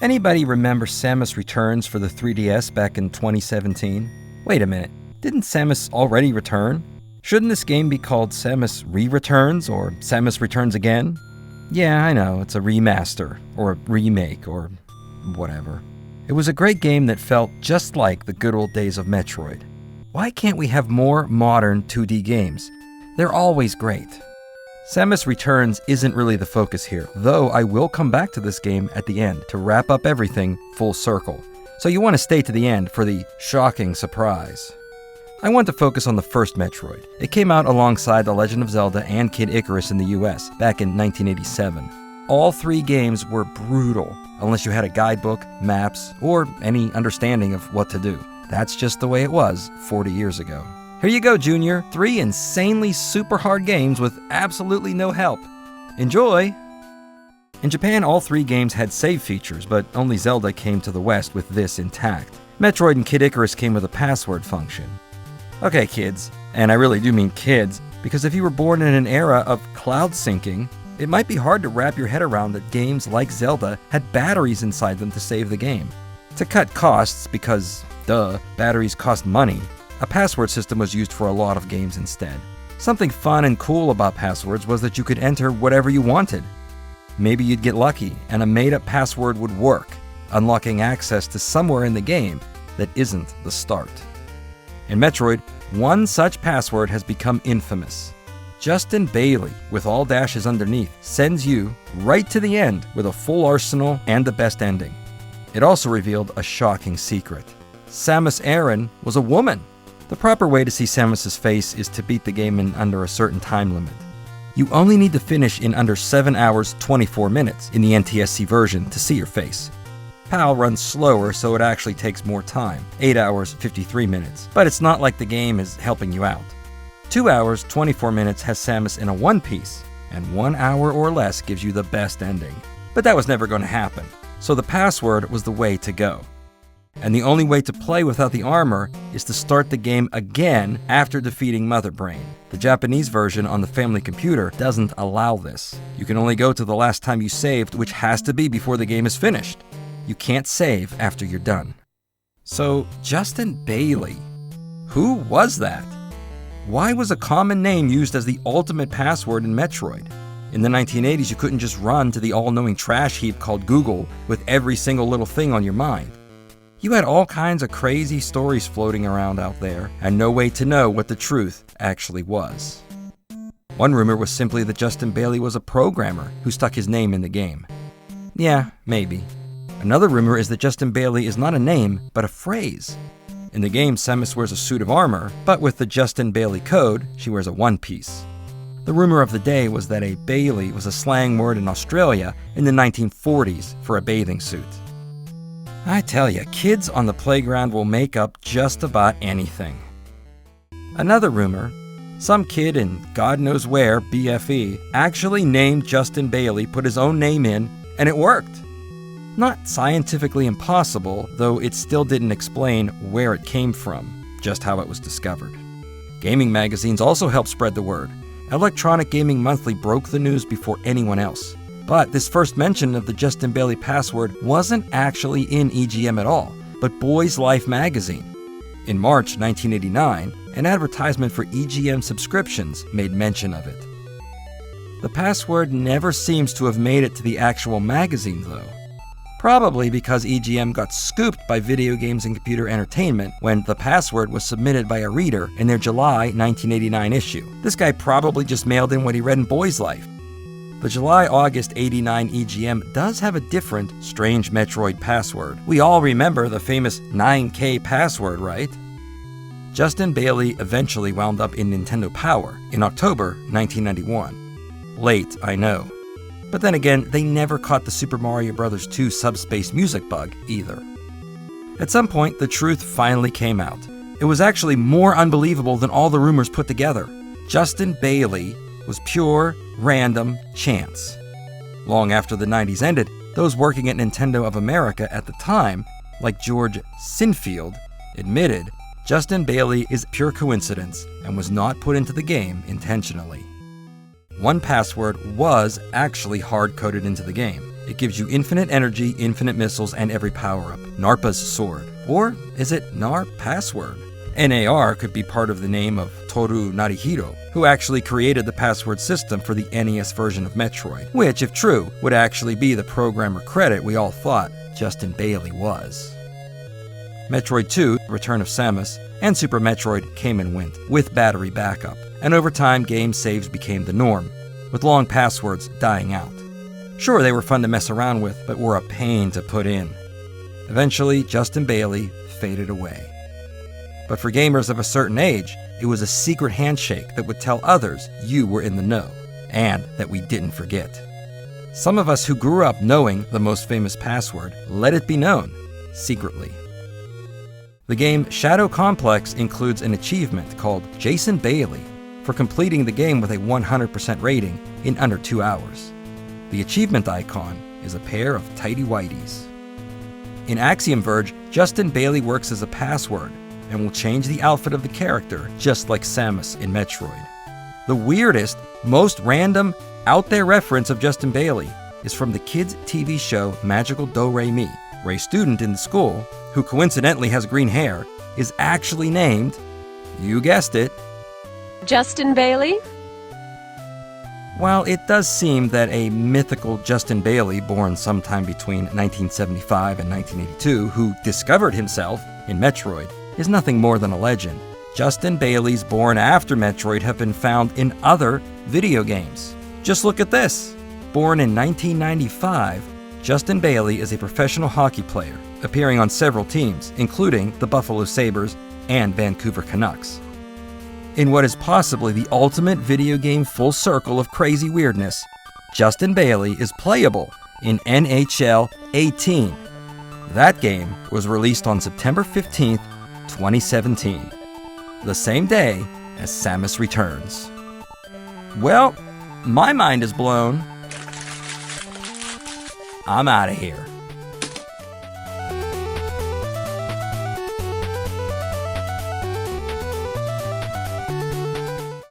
Anybody remember Samus Returns for the 3DS back in 2017? Wait a minute, didn't Samus already return? Shouldn't this game be called Samus Re-returns or Samus Returns Again? Yeah, I know, it's a remaster, or a remake, or whatever. It was a great game that felt just like the good old days of Metroid. Why can't we have more modern 2D games? They're always great. Samus Returns isn't really the focus here, though I will come back to this game at the end to wrap up everything full circle. So you want to stay to the end for the shocking surprise. I want to focus on the first Metroid. It came out alongside The Legend of Zelda and Kid Icarus in the US back in 1987. All three games were brutal, unless you had a guidebook, maps, or any understanding of what to do. That's just the way it was 40 years ago. Here you go, Junior. 3 insanely super hard games with absolutely no help. Enjoy! In Japan, all 3 games had save features, but only Zelda came to the West with this intact. Metroid and Kid Icarus came with a password function. Okay, kids, and I really do mean kids, because if you were born in an era of cloud syncing, it might be hard to wrap your head around that games like Zelda had batteries inside them to save the game. To cut costs, because, duh, batteries cost money, a password system was used for a lot of games instead. Something fun and cool about passwords was that you could enter whatever you wanted. Maybe you'd get lucky, and a made-up password would work, unlocking access to somewhere in the game that isn't the start. In Metroid, one such password has become infamous. Justin Bailey, with all dashes underneath, sends you right to the end with a full arsenal and the best ending. It also revealed a shocking secret. Samus Aran was a woman. The proper way to see Samus's face is to beat the game in under a certain time limit. You only need to finish in under 7 hours 24 minutes in the NTSC version to see your face. PAL runs slower, so it actually takes more time, 8 hours 53 minutes, but it's not like the game is helping you out. 2 hours 24 minutes has Samus in a one piece, and 1 hour or less gives you the best ending. But that was never going to happen, so the password was the way to go. And the only way to play without the armor is to start the game again after defeating Mother Brain. The Japanese version on the family computer doesn't allow this. You can only go to the last time you saved, which has to be before the game is finished. You can't save after you're done. So, Justin Bailey. Who was that? Why was a common name used as the ultimate password in Metroid? In the 1980s, you couldn't just run to the all-knowing trash heap called Google with every single little thing on your mind. You had all kinds of crazy stories floating around out there, and no way to know what the truth actually was. One rumor was simply that Justin Bailey was a programmer who stuck his name in the game. Yeah, maybe. Another rumor is that Justin Bailey is not a name, but a phrase. In the game, Samus wears a suit of armor, but with the Justin Bailey code, she wears a one-piece. The rumor of the day was that a Bailey was a slang word in Australia in the 1940s for a bathing suit. I tell ya, kids on the playground will make up just about anything. Another rumor, some kid in God knows where, BFE, actually named Justin Bailey, put his own name in, and it worked. Not scientifically impossible, though it still didn't explain where it came from, just how it was discovered. Gaming magazines also helped spread the word. Electronic Gaming Monthly broke the news before anyone else. But this first mention of the Justin Bailey password wasn't actually in EGM at all, but Boys Life magazine. In March 1989, an advertisement for EGM subscriptions made mention of it. The password never seems to have made it to the actual magazine, though. Probably because EGM got scooped by Video Games and Computer Entertainment when the password was submitted by a reader in their July 1989 issue. This guy probably just mailed in what he read in Boys Life. The July-August 89 EGM does have a different, strange Metroid password. We all remember the famous 9K password, right? Justin Bailey eventually wound up in Nintendo Power in October 1991. Late, I know. But then again, they never caught the Super Mario Bros. 2 subspace music bug either. At some point, the truth finally came out. It was actually more unbelievable than all the rumors put together. Justin Bailey was pure, random chance. Long after the 90s ended, those working at Nintendo of America at the time, like George Sinfield, admitted Justin Bailey is pure coincidence and was not put into the game intentionally. One password was actually hard-coded into the game. It gives you infinite energy, infinite missiles, and every power-up. Narpa's sword. Or is it Nar Password? NAR could be part of the name of Toru Narihiro, who actually created the password system for the NES version of Metroid, which, if true, would actually be the programmer credit we all thought Justin Bailey was. Metroid 2, Return of Samus, and Super Metroid came and went, with battery backup, and over time game saves became the norm, with long passwords dying out. Sure, they were fun to mess around with, but were a pain to put in. Eventually, Justin Bailey faded away. But for gamers of a certain age, it was a secret handshake that would tell others you were in the know, and that we didn't forget. Some of us who grew up knowing the most famous password let it be known, secretly. The game Shadow Complex includes an achievement called Jason Bailey for completing the game with a 100% rating in under 2 hours. The achievement icon is a pair of tighty whities. In Axiom Verge, Justin Bailey works as a password and will change the outfit of the character just like Samus in Metroid. The weirdest, most random, out there reference of Justin Bailey is from the kids' TV show Magical Do-Re-Mi, where a student in the school, who coincidentally has green hair, is actually named, you guessed it, Justin Bailey? While it does seem that a mythical Justin Bailey, born sometime between 1975 and 1982, who discovered himself in Metroid, is nothing more than a legend, Justin Baileys born after Metroid have been found in other video games. Just look at this. Born in 1995, Justin Bailey is a professional hockey player, appearing on several teams, including the Buffalo Sabres and Vancouver Canucks. In what is possibly the ultimate video game full circle of crazy weirdness, Justin Bailey is playable in NHL 18. That game was released on September 15th, 2017, the same day as Samus Returns. Well, my mind is blown. I'm out of here.